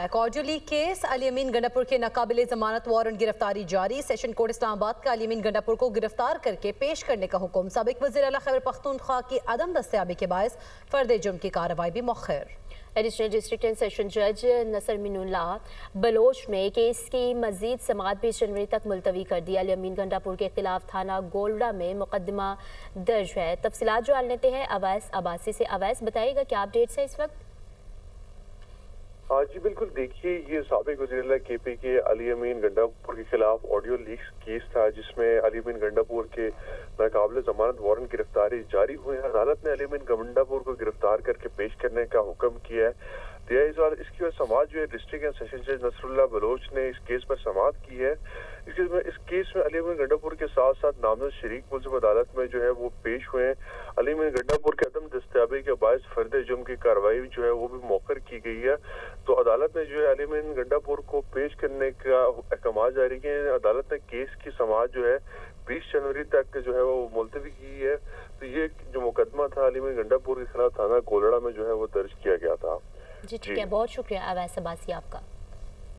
Audio leak case Ali अमीन गंडापुर के नाकाबिले जमानत warrant गिरफ्तारी जारी। सेशन कोर्ट इस्लामाबाद का अली अमीन गंडापुर को गिरफ्तार करके पेश करने का हुक्म। साबिक वज़ीर आला खैबर पख्तूनख्वा की अदम दस्तयाबी के बायस फर्द जुर्म की कार्रवाई भी मौखर। एडिशनल डिस्ट्रिक्ट एंड सेशन जज नसर मिनुल्लाह बलोच ने केस की मजीद समाअत 20 जनवरी तक मुलतवी कर दी। अली अमीन गंडापुर के खिलाफ थाना गोल्डा में मुकदमा दर्ज है। तफसीलात जो लेते हैं अवैस अब्बासी से। अवैस बताइएगा क्या अपडेट्स है इस वक्त? जी बिल्कुल, देखिए ये साबिक वज़ीर केपी के अली अमीन गंडापुर के खिलाफ ऑडियो लीक्स केस था, जिसमें अली अमीन गंडापुर के नाकाबिले जमानत वारंट गिरफ्तारी जारी हुए हैं। अदालत ने अली अमीन गंडापुर को गिरफ्तार करके पेश करने का हुक्म किया है। इसकी समाअत जो है डिस्ट्रिक्ट एंड सेशन जज नसरुल्लाह बलोच ने इस केस पर समाअत की है। इस केस में अली अमीन गंडापुर के साथ साथ नामजद शरीक मुल्ज़िम अदालत में जो है वो पेश हुए हैं। अली अमीन गंडापुर के अदम दस्तयाबी के बायस फर्द जुर्म की कार्रवाई जो है वो भी मौखर की गई है। तो अदालत ने जो है अली अमीन गंडापुर को पेश करने का अहकाम जारी किए हैं। अदालत ने केस की समाअत जो है 20 जनवरी तक जो है वो मुलतवी की है। तो ये जो मुकदमा था अली अमीन गंडापुर के खिलाफ थाना गोलड़ा में जो है वो दर्ज किया गया था। जी ठीक है, बहुत शुक्रिया अवैस अब्बासी आपका।